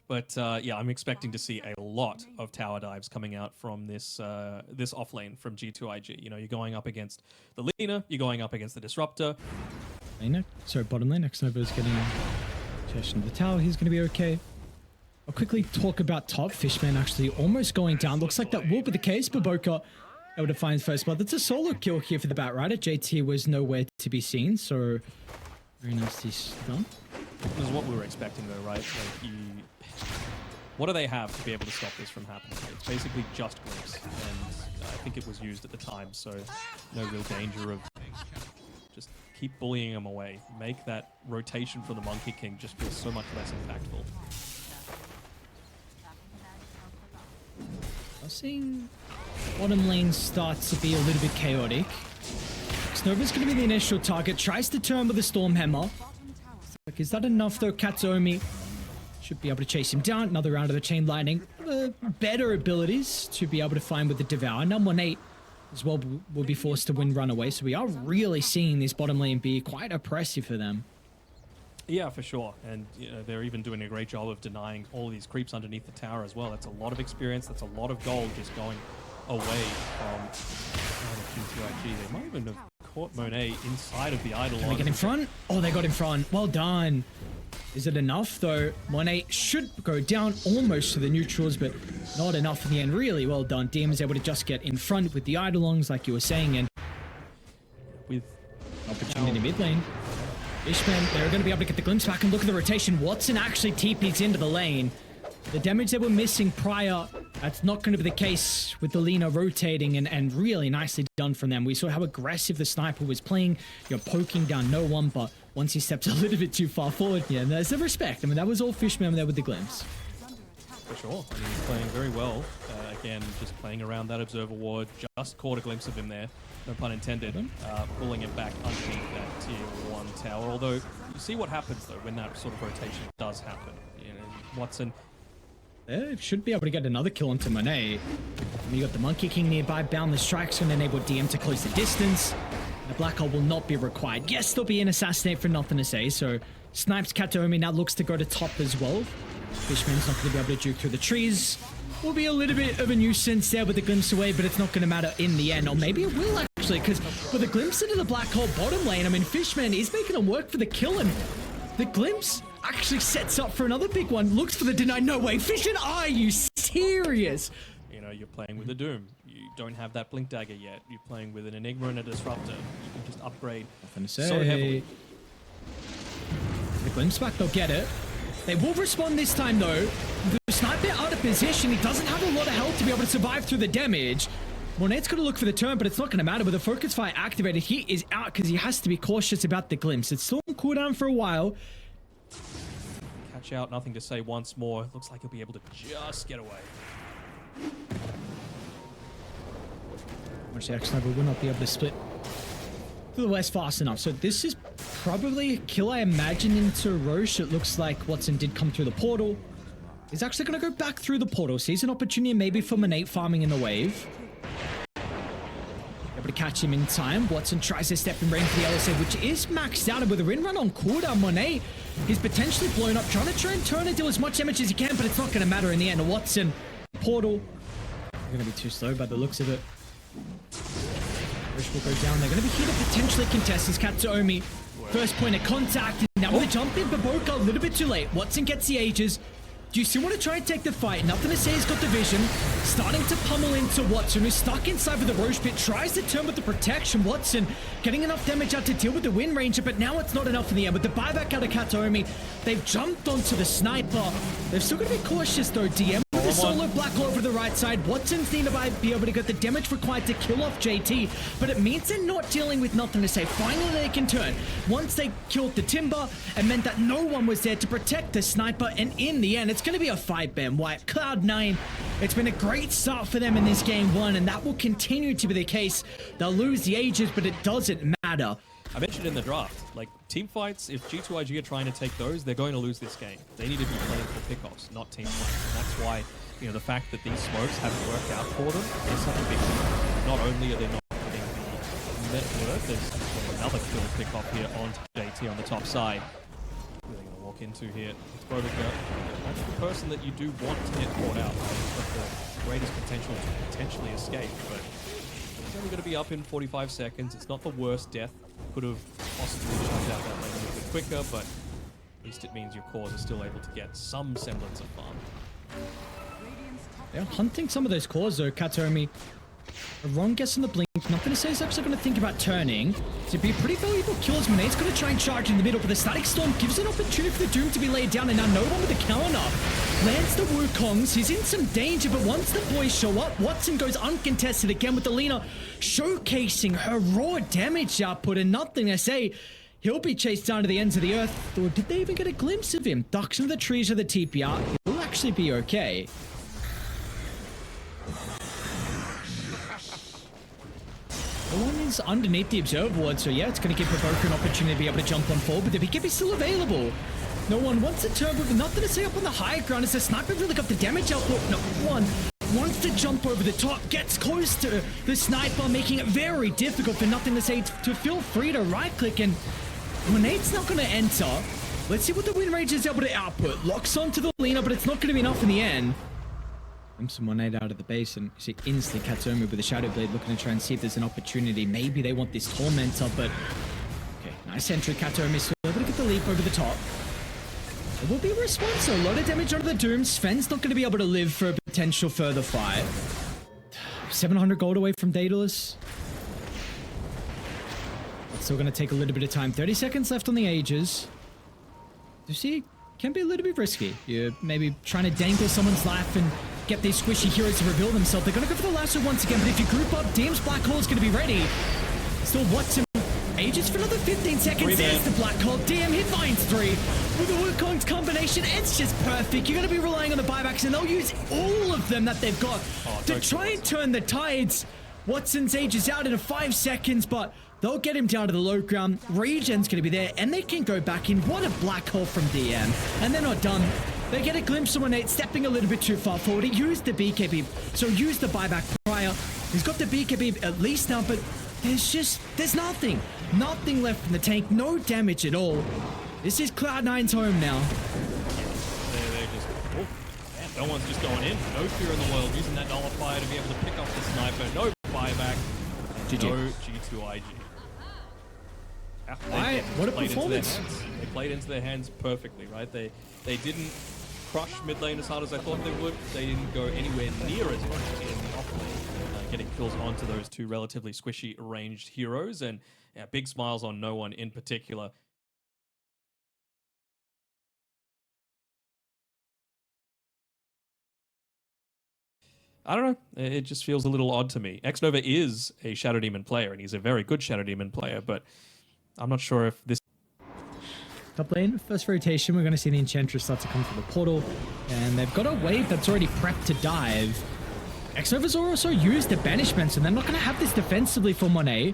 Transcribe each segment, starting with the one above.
But yeah, I'm expecting to see a lot of tower dives coming out from this this offlane from G2.iG. You know, you're going up against the Lina, you're going up against the Disruptor. So bottom lane, Nova is getting possession of the tower. He's going to be okay. I'll quickly talk about top. Fishman actually almost going down. Looks like that will be the case. Baboka able to find first blood. That's a solo kill here for the Batrider. JT was nowhere to be seen, so very nicely done. This is what we were expecting though, right? Like what do they have to be able to stop this from happening? It's basically just Glimpse, and I think it was used at the time, so no real danger of just keep bullying them away. Make that rotation for the Monkey King just feel so much less impactful. I'm seeing bottom lane start to be a little bit chaotic. Nova's going to be the initial target. Tries to turn with a Stormhammer. Like, is that enough though? Katsuomi should be able to chase him down. Another round of the Chain Lightning. Better abilities to be able to find with the Devour. Number 8 as well will be forced to win runaway. So we are really seeing this bottom lane be quite oppressive for them. Yeah, for sure. And you know, they're even doing a great job of denying all these creeps underneath the tower as well. That's a lot of experience. That's a lot of gold just going away from G2.iG. They might even have caught Monet inside of the Eidolon. Can we get in front? Oh, they got in front. Well done. Is it enough though? Monet should go down almost to the neutrals, but not enough in the end. Really well done. DM is able to just get in front with the Eidolons, like you were saying, and with opportunity mid lane. Fishman, they're going to be able to get the glimpse back and look at the rotation. Watson actually TPs into the lane. The damage they were missing prior, that's not going to be the case with the Lina rotating, and really nicely done from them. We saw how aggressive the sniper was playing, poking down no one, but once he steps a little bit too far forward, yeah, there's the respect. I mean, that was all Fishman there with the glimpse. For sure. I mean, he's playing very well. Again, just playing around that observer ward, just caught a glimpse of him there. No pun intended. Pulling him back underneath that tier 1 tower. Although, you see what happens though when that sort of rotation does happen. You know, Watson should be able to get another kill onto Monet. You got the Monkey King nearby. Boundless Strike's going to enable DM to close the distance. The Black Hole will not be required. Yes, there'll be an Assassinate for nothing to say. So, snipes Kataomi now looks to go to top as well. Fishman's not going to be able to juke through the trees. Will be a little bit of a nuisance there with the glimpse away, but it's not going to matter in the end. Or maybe it will actually, because with the glimpse into the Black Hole bottom lane, I mean, Fishman is making them work for the kill, and the glimpse actually sets up for another big one. Looks for the deny. No way. Fishman, are you serious? You know, you're playing with a Doom. You don't have that Blink Dagger yet. You're playing with an Enigma and a Disruptor. You can just upgrade so heavily. The glimpse back, they'll get it. They will respond this time though. The sniper out of position. He doesn't have a lot of health to be able to survive through the damage. Monet's going to look for the turn, but it's not going to matter. With the Focus Fire activated, he is out because he has to be cautious about the glimpse. It's still on cooldown for a while. Catch out, nothing to say once more. Looks like he'll be able to just get away. Which the X-Sniper will not be able to split to the west fast enough. So this is probably a kill, I imagine, into Roche. It looks like Watson did come through the portal. He's actually going to go back through the portal. Sees an opportunity maybe for Monet farming in the wave. Able to catch him in time. Watson tries to step in range for the LSA, which is maxed out. And with a rin run on cooldown, Monet is potentially blown up. Trying to turn and deal as much damage as he can, but it's not going to matter in the end. Watson, portal. They're going to be too slow by the looks of it. Roche will go down. They're going to be here to potentially contest this Katsuomi. First point of contact. Now with the jump in, Baboka a little bit too late. Watson gets the Aegis. Do you still want to try and take the fight? Nothing to say, he's got the vision. Starting to pummel into Watson, who's stuck inside with the Roche pit. Tries to turn with the protection. Watson getting enough damage out to deal with the Wind Ranger, but now it's not enough in the end. With the buyback out of Kataomi, they've jumped onto the sniper. They're still going to be cautious though, DM. With the solo Black Hole over the right side, Watson's need to be able to get the damage required to kill off JT, but it means they're not dealing with nothing to say. Finally, they can turn. Once they killed the Timber, it meant that no one was there to protect the sniper, and in the end, it's going to be a fight, Ben White. Cloud9, it's been a great start for them in this game 1, and that will continue to be the case. They'll lose the Aegis, but it doesn't matter. I mentioned in the draft, like, team fights, if G2.iG are trying to take those, they're going to lose this game. They need to be playing for pickoffs, not team fights. And that's why, you know, the fact that these smokes haven't worked out for them is such a big deal. Not only are they not getting the net worth, there's another kill pickoff here on JT on the top side. Really going to walk lock into here. It's Botica. That's the person that you do want to get caught out. He's got the greatest potential to potentially escape, but he's only going to be up in 45 seconds. It's not the worst death. Could have possibly shut out that lane a little bit quicker, but at least it means your cores are still able to get some semblance of farm. They're hunting some of those cores though, Katomi. A wrong guess on the blink. Nothing to say is actually going to think about turning. To be a pretty valuable kill as Monade's going to try and charge in the middle, but the Static Storm gives an opportunity for the Doom to be laid down, and now no one with a counter. Lands the Wukongs. He's in some danger, but once the boys show up, Watson goes uncontested again with the Lina showcasing her raw damage output, and nothing to say. He'll be chased down to the ends of the earth. Or did they even get a glimpse of him? Ducks into the trees of the TPR. He'll actually be okay. The one is underneath the observer ward, so yeah, it's going to give Provoker an opportunity to be able to jump on forward, but the BKB is still available. No one wants a turbo, but nothing to say up on the high ground as the sniper really got the damage output. No one wants to jump over the top, gets close to the sniper, making it very difficult for nothing to say to feel free to right click, and Monade's not going to enter. Let's see what the win rate is able to output. Locks onto the Lina, but it's not going to be enough in the end. Some Monade out of the base, and you see instantly Katsumi with the Shadow Blade looking to try and see if there's an opportunity. Maybe they want this Tormentor, but okay, nice entry. Katsumi still able to get the leap over the top. It will be a response, so a lot of damage onto the Doom. Sven's not going to be able to live for a potential further fight. 700 gold away from Daedalus. It's still going to take a little bit of time. 30 seconds left on the Aegis. You see, can be a little bit risky. You're maybe trying to dangle someone's life and get these squishy heroes to reveal themselves. They're going to go for the lasso once again, but if you group up, DM's Black Hole is going to be ready. Still Watson. Aegis for another 15 seconds. There's the Black Hole. DM, he finds 3. With the Wukong's combination, it's just perfect. You're going to be relying on the buybacks, and they'll use all of them that they've got to try and turn the tides. Watson's Aegis out in 5 seconds, but they'll get him down to the low ground. Regen's going to be there, and they can go back in. What a Black Hole from DM. And they're not done. They get a glimpse of Monade stepping a little bit too far forward. He used the BKB, so used the buyback prior. He's got the BKB at least now, but there's nothing. Nothing left in the tank. No damage at all. This is Cloud9's home now. They're just, man, no one's just going in. No fear in the world. Using that nullifier to be able to pick up the sniper. No buyback. GG. No G2.iG. What a performance. They played into their hands perfectly, right? They didn't crush mid lane as hard as I thought they would. They didn't go anywhere near as much in off lane, getting kills onto those two relatively squishy ranged heroes, and yeah, big smiles on no one in particular. I don't know. It just feels a little odd to me. Xnova is a Shadow Demon player, and he's a very good Shadow Demon player, but I'm not sure if this... Top lane, first rotation, we're going to see the Enchantress start to come through the portal, and they've got a wave that's already prepped to dive. Xnova's also used the banishments, and they're not going to have this defensively for Monet.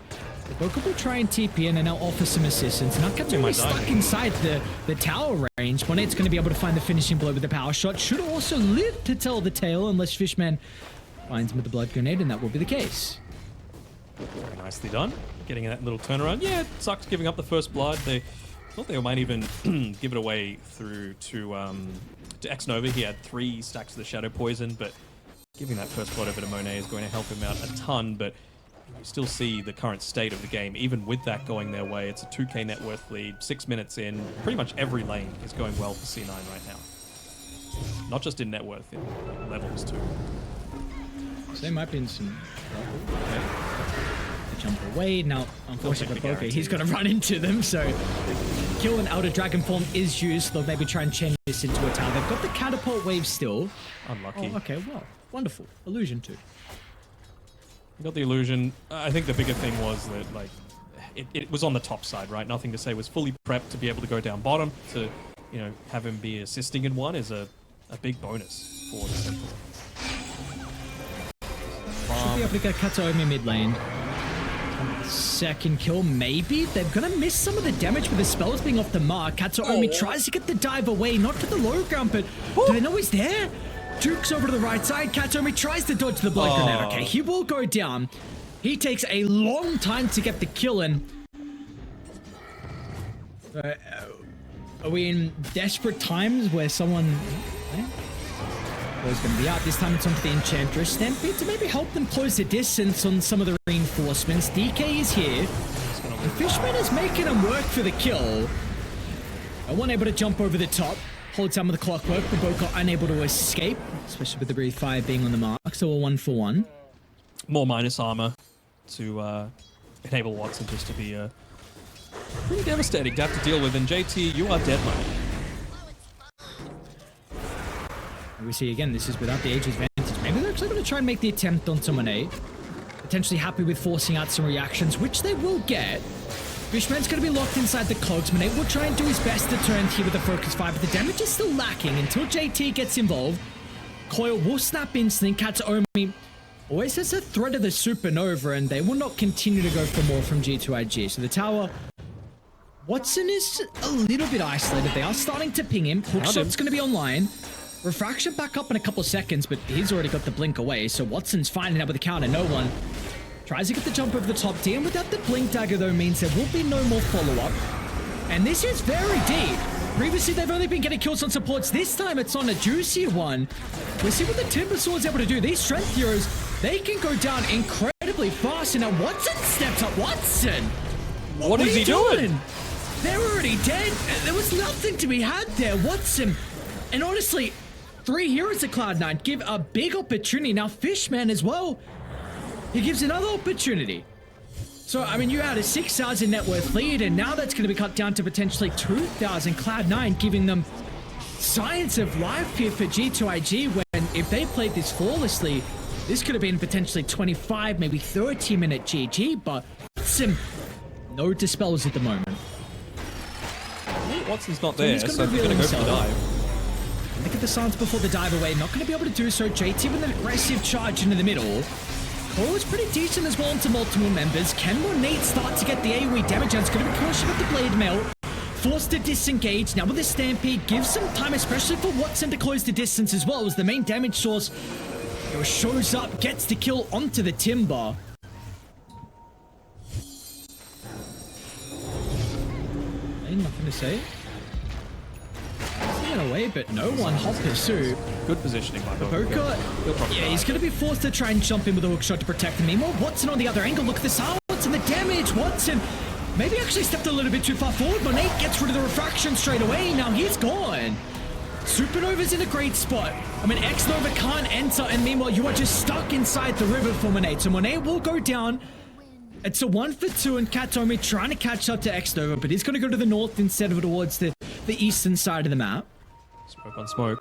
Boca will try and TP in and now offer some assistance. Now Katsumi stuck inside the tower range. Monet's going to be able to find the finishing blow with the power shot. Should also live to tell the tale unless Fishman finds him with the blood grenade, and that will be the case. Very nicely done. Getting that little turnaround. Yeah, it sucks giving up the first blood. They thought they might even give it away through to Xnova. He had 3 stacks of the Shadow Poison, but giving that first blood over to Monet is going to help him out a ton, but you still see the current state of the game. Even with that going their way, it's a 2k net worth lead, 6 minutes in. Pretty much every lane is going well for C9 right now. Not just in net worth, in levels too. So they might be in some trouble. Okay. They jump away. Now, unfortunately for Boca, he's going to run into them, so kill and Elder Dragon form is used. They'll maybe try and change this into a tower. They've got the catapult wave still. Unlucky. Oh, okay, well, wonderful. Illusion too. You got the illusion. I think the bigger thing was that, like, it was on the top side, right? Nothing to say. Was fully prepped to be able to go down bottom. To, you know, have him be assisting in one is a big bonus for the Central. Should be able to get Kataomi mid lane. Second kill, maybe? They're gonna miss some of the damage with the spells being off the mark. Kataomi tries to get the dive away, not to the low ground, but do they know he's there? Duke's over to the right side. Kataomi tries to dodge the blood grenade. Okay, he will go down. He takes a long time to get the kill in. Are we in desperate times where someone was going to be out? This time it's onto the Enchantress. Stampede to maybe help them close the distance on some of the reinforcements. DK is here. The Fishman is making him work for the kill. No one able to jump over the top. Holds down with the clockwork, but Boca unable to escape, especially with the Breathe Fire being on the mark. So a 1-for-1. More minus armor to enable Watson just to be pretty devastating to have to deal with. And JT, you are dead, man. We see again, this is without the Aegis Vantage. Maybe they're actually going to try and make the attempt on someone A. Potentially happy with forcing out some reactions, which they will get. Fishman's going to be locked inside the cogs. Monet will try and do his best to turn here with the focus fire, but the damage is still lacking until JT gets involved. Coil will snap instantly. Katsuomi always has a threat of the supernova, and they will not continue to go for more from G2.iG. So the tower, Watson is a little bit isolated. They are starting to ping him. Hookshot's going to be online. Refraction back up in a couple seconds, but he's already got the blink away. So Watson's finding out with the counter. No one tries to get the jump over the top. DM without the blink dagger, though, means there will be no more follow-up. And this is very deep. Previously, they've only been getting kills on supports. This time, it's on a juicier one. We see what the Timber Sword's able to do. These strength heroes, they can go down incredibly fast. And now Watson steps up. Watson! What is he doing? They're already dead. There was nothing to be had there. Watson. And honestly, 3 heroes at Cloud9 give a big opportunity. Now, Fishman as well. He gives another opportunity. So, I mean, you had a 6,000 net worth lead, and now that's going to be cut down to potentially 2,000. Cloud9 giving them signs of life here for G2.iG, when if they played this flawlessly, this could have been potentially 25, maybe 30-minute GG, but some no dispels at the moment. Watson's not there, so they're going to go for the dive. Look at the silence before the dive away. Not going to be able to do so. JT with an aggressive charge into the middle. Cole is pretty decent as well into multiple members. Can Monate start to get the AoE damage? And it's going to be cautious with the blade mail. Forced to disengage. Now with the Stampede, gives some time, especially for Watson, to close the distance as well as the main damage source shows up, gets the kill onto the Timber. Nothing to say. Get away, but no one. Hot pursuit. Good positioning by Boca. Yeah, he's going to be forced to try and jump in with a hook shot to protect him. Meanwhile, Watson on the other angle. Look at the silence and the damage. Watson maybe actually stepped a little bit too far forward. Monet gets rid of the refraction straight away. Now he's gone. Supernova's in a great spot. I mean, X-Nova can't enter, and meanwhile, you are just stuck inside the river for Monet. So Monet will go down. It's a 1-for-2, and Katomi trying to catch up to X-Nova, but he's going to go to the north instead of towards the eastern side of the map. Smoke on smoke.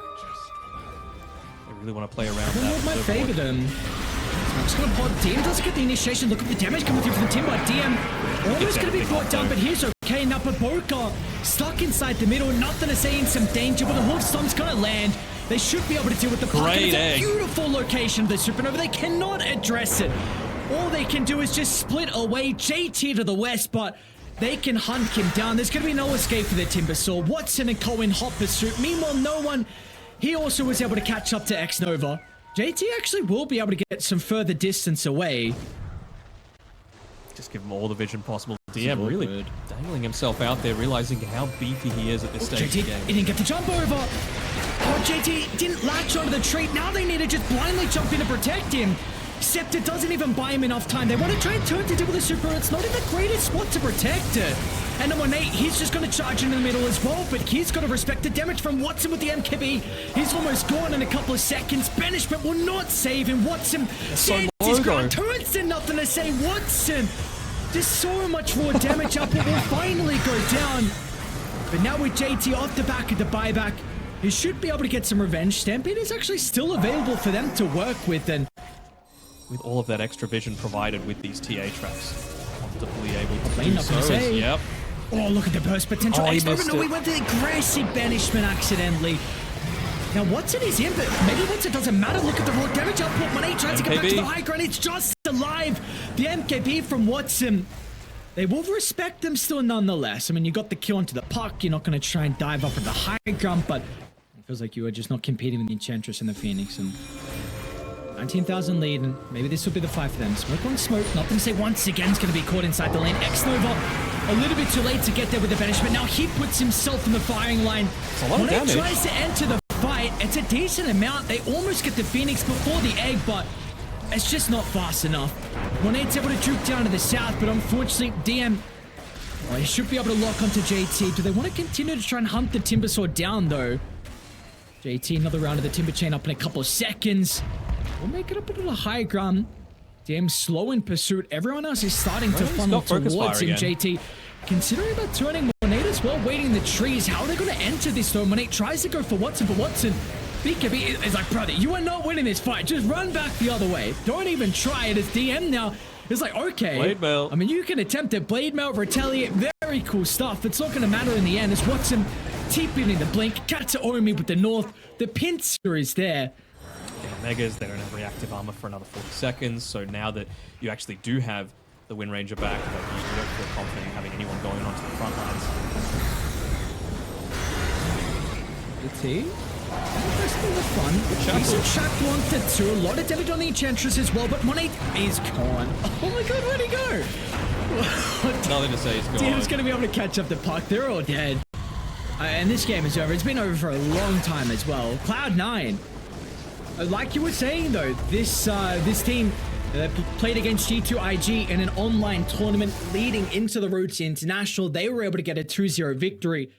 They really want to play around that. That might favor them. Smoke's going to pod. DM doesn't get the initiation. Look at the damage coming through from the Timber. DM almost going to be brought down, but here's okay. Now Boca stuck inside the middle. Nothing to say, in some danger, but the Horde Stomp's going to land. They should be able to deal with the pocket. It's a beautiful location of the Supernova. They cannot address it. All they can do is just split away. JT to the west, but they can hunt him down. There's going to be no escape for the Timber Sword. Watson and Cohen hot pursuit. Meanwhile, no one. He also was able to catch up to X-Nova. JT actually will be able to get some further distance away. Just give him all the vision possible. DM really dangling himself out there, realizing how beefy he is at this stage of the game. He didn't get the jump over. Oh, JT didn't latch onto the trait. Now they need to just blindly jump in to protect him. Except it doesn't even buy him enough time. They want to try and turn to deal with the super. It's not in the greatest spot to protect it. And then Monet, he's just going to charge into the middle as well, but he's got to respect the damage from Watson with the MKB. He's almost gone in a couple of seconds. Banishment will not save him. Watson stands his ground, turns to nothing to say. Watson, just so much more damage up. It will finally go down. But now with JT off the back of the buyback, he should be able to get some revenge. Stampede is actually still available for them to work with, and with all of that extra vision provided with these TA traps, comfortably able to do so. Yep. Oh, look at the burst potential. Oh, he missed it. We went to the aggressive banishment accidentally. Now Watson is in, but maybe once it doesn't matter. Look at the raw damage output. Monet tries to get back to the high ground. It's just alive. The MKB from Watson. They will respect them still nonetheless. I mean, you got the kill onto the puck. You're not going to try and dive up at the high ground, but it feels like you are just not competing with the Enchantress and the Phoenix. And 19,000 lead, and maybe this will be the fight for them. Smoke on smoke. Nothing to say once again is going to be caught inside the lane. X-Nova A little bit too late to get there with the banishment. Now he puts himself in the firing line. It's a lot of Monet damage. tries to enter the fight. It's a decent amount. They almost get the Phoenix before the egg, but it's just not fast enough. Monet's able to juke down to the south, but unfortunately, DM, well, he should be able to lock onto JT. Do they want to continue to try and hunt the Timber Sword down, though? JT, another round of the Timber Chain up in a couple of seconds. We'll make it up a little high ground. DM slow in pursuit. Everyone else is starting to funnel towards him, JT. Considering about turning Monet as well, waiting in the trees. How are they going to enter this, though? Monet tries to go for Watson, but Watson, BKB is like, brother, you are not winning this fight. Just run back the other way. Don't even try it. As DM now is like, okay. Blade Mail. I mean, you can attempt it. Blade Mail, retaliate. Very cool stuff. It's not going to matter in the end. As Watson TPing in the blink. Katsuomi with the north. The pincer is there. Megas, they don't have reactive armor for another 40 seconds, so now that you actually do have the Wind Ranger back, you don't feel confident in having anyone going onto the front lines. JT. That's a bit of fun. Decent track wanted to. A lot of damage on the Enchantress as well, but Monet is gone. Oh my god, where'd he go? Nothing to say, he's gone. Team's going to be able to catch up the puck. They're all dead. And this game is over. It's been over for a long time as well. Cloud9. Like you were saying, though, this team played against G2.iG in an online tournament leading into the road to International. They were able to get a 2-0 victory.